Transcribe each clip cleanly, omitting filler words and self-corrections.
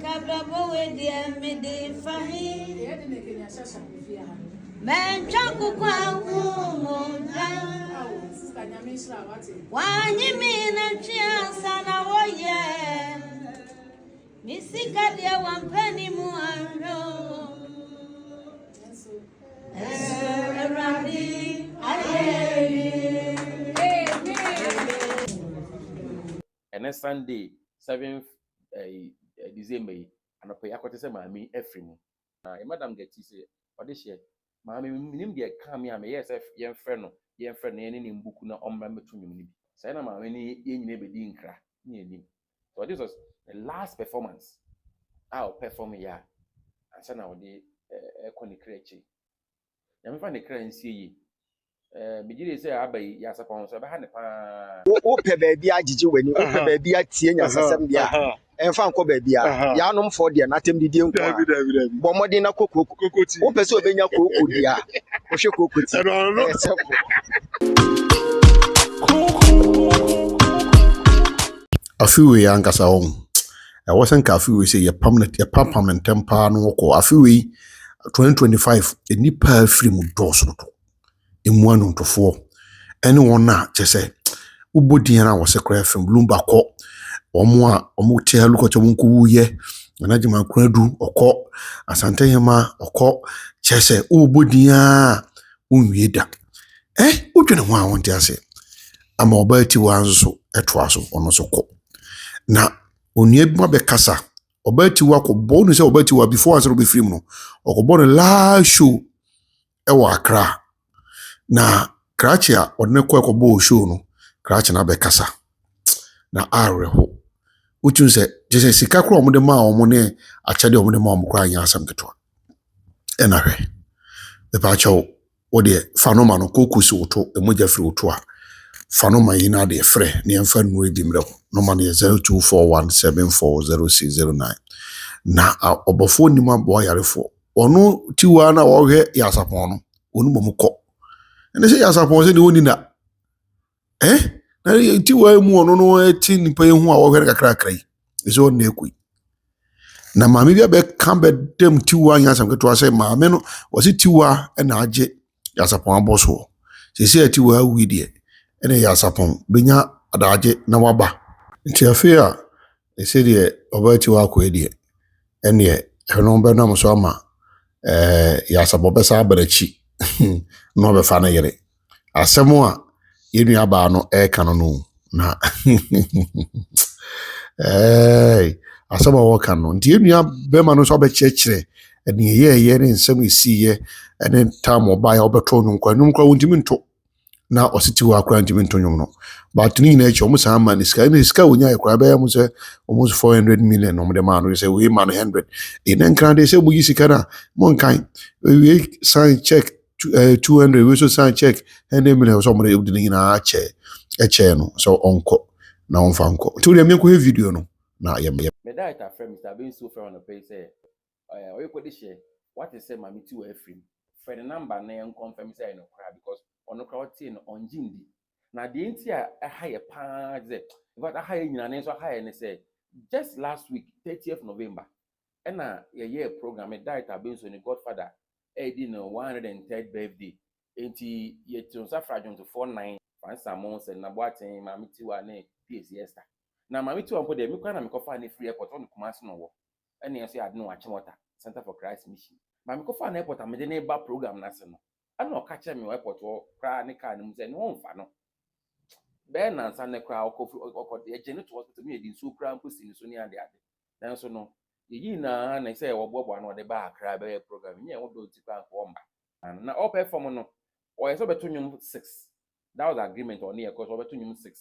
Kababo with the Midi Fahi. Man, Chaku why you mean a chance and a warrior? Missika, dear, 1 penny more. And next Sunday, 7th December, and I pay a quarter of me every month. Madam get to say, or this year, Mammy, name the come here, yes, young friend, any book no on member to me. Say, I'm any neighbor didn't cry near him. So this was the last performance. I'll perform here. And so now the Connicrechi. I'm finding the currency. Biggie say, I buy Yasapon, so I had a Ope baby agiji weni ope baby atie nya sasem dia enfa nko baby a ya nom for dia natem didi nko a bo mode na kokoti ope se obenya kokodi a o hwe kokoti afiwe ya nkasa on wasan ka afiwe say ya permanent tempa no ko afiwe 2025 enipa free mu doso to emu anu ntofo ene wona chese ubodi na wo sekra fm lumba ko omo tia luko cho munku wuye anajima kwadu okọ asante hema okọ chese ubodi a unwieda udwene ho a wonte ase ama obati wanzo etwa so ono so ko na onie bima be kasa obati wa ko bonu se obati wa before answer be free mu no okobon la show wa Accra na krachi a odne ko bo show no krachi na be kasa na areho utun se je sika kro omde ma omo ne achade omde ma omo kra anya asam ketwa enahwe the pacho ode fanoma no kokusi woto emoja firi woto a fanoma yina de frɛ ne emfa nu edi mrɛ no ma ne 0241740609 na obofo nima bo yarefo ono tiwa na wo hwɛ yasapon no onu bomukɔ ene se yasapon se de oni na na tiwa mu ono no eti nipa ehu a wo hwɛ kakra yi eso na ekui na maame bia be kan be dem tiwa yasam keto se maame no wo se tiwa na age yasapon aboso se tiwa wi de ene yasapon benya adaje na waba nti afi a ese de obati wa ko de ene eno be na so ama yasapon be sa abarachi no be fa na yere asemo a yenu aba no kan no na asemo wo kan no nti yenu be ma no so be chekire ene ye ne nsem isiye ene tam oba ya obeto nwun kwa wontimi nto na ositi wa akra ntimi nto nwun no but ni na echi omusa ama ni ska wonya ekra be mu se almost 400 million no de ma no say we man 100 ene nkran de se bu yisika na mon kan we sign check 200 we so sign check and million so mo de udini na eche no so onko na onfa nko to de me ko video no na yem me da ita friend Mr. Ben so friend on the page say oye ko de share what is say mami ti wa free for the number na en confirm say no cry because ono kra oti no onjindi na de nti a haye pa ze but haye nyina ne so haye ne say just last week 30th November na ye program me da ita Ben so ni Godfather di no 103rd birthday enti ye tun safrajon to 49 fansa mons na boaten mami ti wa na PSS na mami ti wa mpo de me kwa na me kofa na free airport on Kumasi no wo ene ye so ya de no Achimota Center for Christ Mission mami kofa na airport amede na ba program na se no ana o ka che me airport wo kra ne ka ne mu se ne won fa no be na nsa ne kra okọ de je ne to hospital me di so kra mpo si ni so ni ade dan so no yi na say wo bobo na de ba Accra be program nye wo do ti pa ko mba na all perform no o yeso beto nyum 6 that was agreement on here cause o beto nyum 6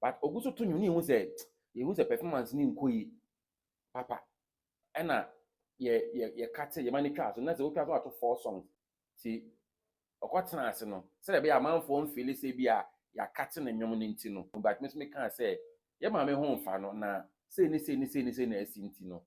but oguso to nyum ni hu say performance ni nkoyi papa na ye cut ye mani class na say wo class to 4 songs ti okotena ase no say be amanfo mfili say bia ya cut na nyum ni nti no but me can say ye ma me ho mfa no na say ni na esi nti no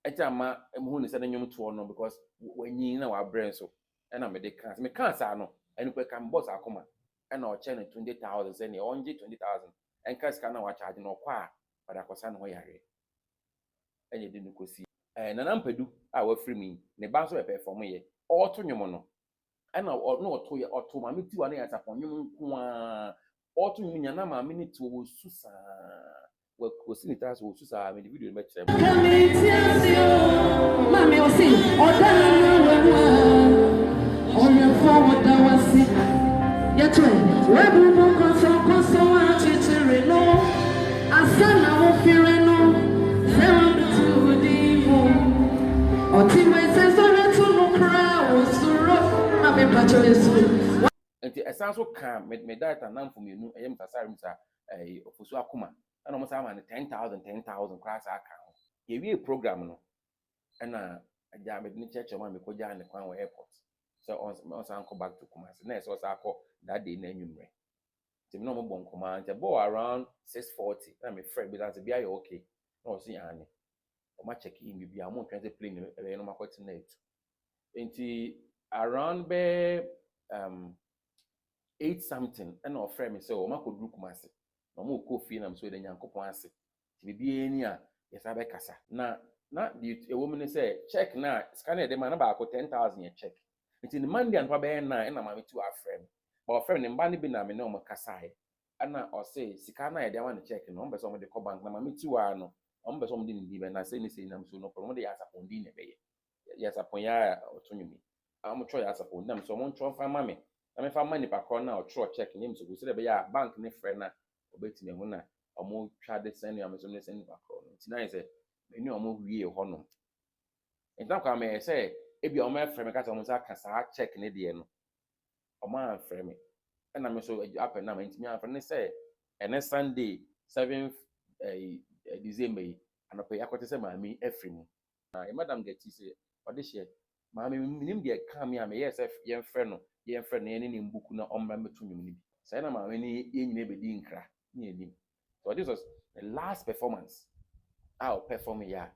etama emhu ni say na nyum to no because wanyi na wa brain so na me de can me can say no enu pe kan boss akoma na o che na 20,000 say na onje 20,000 en kas kana wa charge no kwa pada kosa no yare enye de nukosi Nana Mpedu a wafiri mi ne ba nso perform ye ɔto nwom no ɛna ɔto yɛ ɔto maame ti wa ne yasapon nwom nko a ɔto nwom nya na maame ne ti wo susa wo si ne ta so wo susa me video me kyerɛ maame o si oda on forward that was it yet we bu konso a chichire no asana wo fire no se want to di mo oti we se so to no crowd suro maame pacho yesu nti ɛsan so ka me data nam for me nu ɛyɛ mtasare msa ofusu akoma ɛna mo sa ma ne 10,000 class aka ho yewie program no ɛna agya me ne church ma me ko gya ne kwan wɔ airport so on san go back to Kumasi na so sa akɔ that day na nwumre nti me no mo bon koma nti bo around 6:40 na me friend bi that be ayo okay na o si ane o ma check in bi am twan say plane e no makɔte na etu nti around be 8 something and our friend me say o makodru Kumasi na mo ko fie na me so de Nyankopɔn ase ti bi eni a yesa be kasa na the woman say check na scanner de man ba ko 10,000 ye check nti the Monday and be na na ma me to our friend but our friend mba ne bi na me na o makasa he ana o say sika na ye de wan check no mbe so mo de ko bank na ma me tu a no o mbe so mo de ndi be na say ni say na so no problem de yasapon di ne be ye yasapon ya otonwumi am tro yasapon na so mo tro fa ma me na me fa money pa kro na o tro check nim so go say be ya bank ne friend na obetime hu na omo twa de send am so ne send pa kro nti na say me ni omo wie ho no ntam kwa me say e bi omo friend me ka so mo sa ka sa check ne de no omo an friend me na me so appen na me ntimi an friend ne say ene Sunday 7th December anope yakote say maami afri mu na e madam get say audition maami minim de ka me am yes yen friend no yen friend ne ne mbuku na omba metu nyum ni bi say na maami ni yenyine be di nkra ni enim so this was the last performance I'll perform ya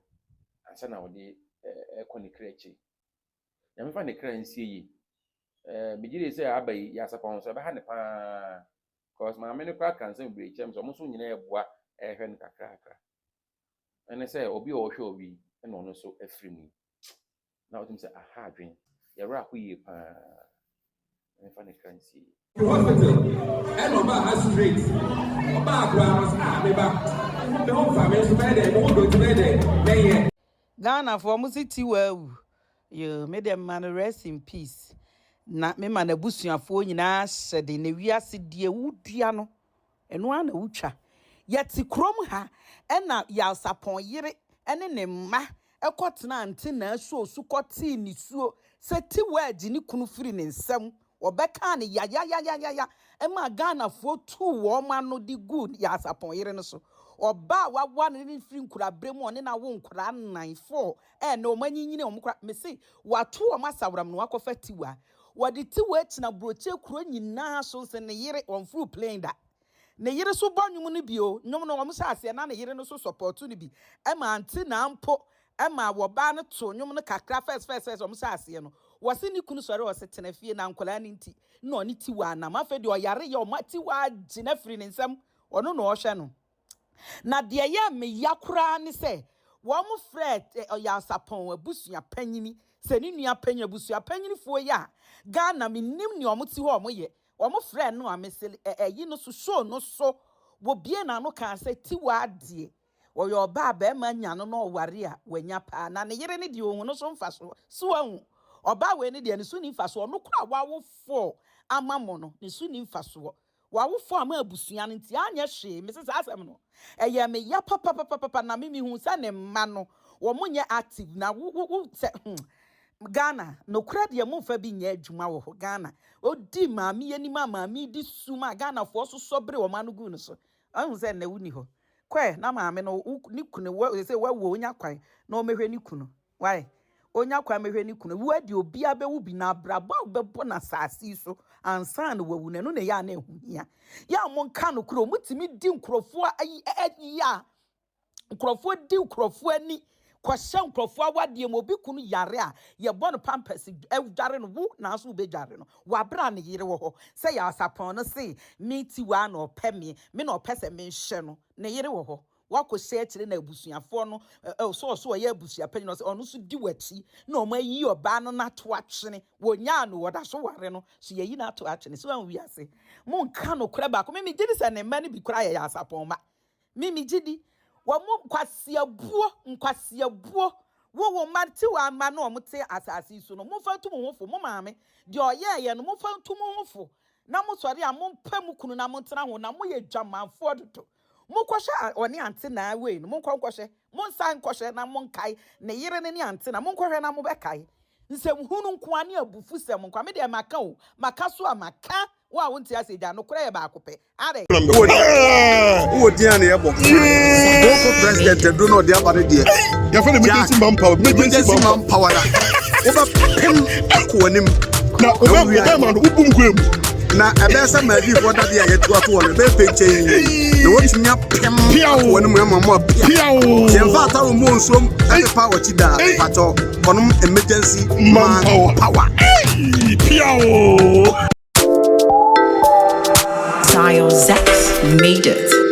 and say na we dey konikra echi ya me fa ne kra nsie yi bigire say abai ya sapon so be ha ne pa cause maami ne kwa kan say bre chem so mo so nyina eboa ehwe ne kakra and say obi o hwe obi e no so afri mu na wotum say aha adwen ya ra ko yi pa me fa ne kra nsie hospital and over straight oba grounds abeba the home family so be there mo do to be there Ghana for musiti wawu yo me dem man rest in peace na me man abusuafo nyina hyede na wiase de wudua no eno ana wutwa yeti krom ha ena ya sapon yire ene ne mma ekotena ante na aso sukoti ni suo seti waji ni kunu firi ne nsam obeka ne ya ema Ghana fo tu wo ma no di good ya sapon yire no so oba wa ne firi nkura bremu one na wo nkura 94 na o manyinyine o mkura mesi watu o masawram no akofa tiwa wode tiwa tina broche kuro nyina so se ne yire on fru playing that ne yire so bonnwum no bio nwom no wo msase na ne yire no so support no bi ema anti na mpo ema wo ba no to nwom no kakra first wo msase no wose ni kunu sore wose tena fie na nkola ni nti no ni tiwa na mafe de o yare ye o matiwa gina firi ne nsam ono no o hwe no na de ye me yakura ni se wo mu fred ya sapon abusua panyini se ni nua panya abusua panyini fo ya Ghana minim ni omuti ho omoye omo fred no amesele yi no so show no so wo bie na no kan se tiwa ade wo yo ba ba ma nya no no ware a wanya pa na ne yere ne de ohun no so mfa so ahu oba we ne de ne so ni mfa so no kura wawo fo amamo no ne so ni mfa so wawo fo ama abusua nti anya hwe mesese asem no eye me ya papa na mimi hu sa ne mma no wo munye active na wo Ghana no kura de mu fa bi nya adwuma wo Ghana odi maami ani maami di suma Ghana fo so sobre wo manu gu no so ahu se na wuni ho kwe na maami no ni kunu wo se wo onya kwan na o mehwe ni kunu why onya kwan mehwe ni kunu wo adi obi abewu bi na brabo bebo na saasi so ansa na wawu na no na ya na ehuhia ya mo nka no kuro mutimi di nkrofo ayi ya nkrofo di nkrofo ani kwasha nkrofo awade mo bi kunu yare a ye bon pampers edware no wo na so be dware no wa bra ne yire wo ho se ya sapon no se meti wa na ope me na ope se me hye no ne yire wo ho wako share chire na abusuafo no so ye abusuapanyin no se ono so di wachi na o ma yi oba no na to atwene wonya no woda so ware no so ye yi na to atwene so an wi ase mon ka no kura ba ko me gidi se ne ma ne bi kura ye asapon ma me gidi wo mo nkwase abuo wo mate wa ma no mo te asase so no mo fa ntu mo hofo mo maame de oye no mo fa ntu mo hofo na mo sori a mo pam kunu na mo tena ho na mo ye dwamanfo dodo mo kwhye oni ante na we no mo kwhye mo nsan kwhye na mo nkai ne yire ne ante na mo kwhye na mo bekai nsem hunu nko ane abufu sem nko me de maka o maka so amaka wa wonti aseja no kora ye ba akopɛ are wo dia ne yebo boko president do no dia bare die ya fa ne emergency manpower da wo ba pem ko anim na o ba man ubum kwem na ebe sa ma bi for da dia ye to ato no be penchen na wo tunya pem ko anim mama pia je mfa ta wo mo nsom e pa wo chi da pato konum emergency manpower pia Zion Zex made it.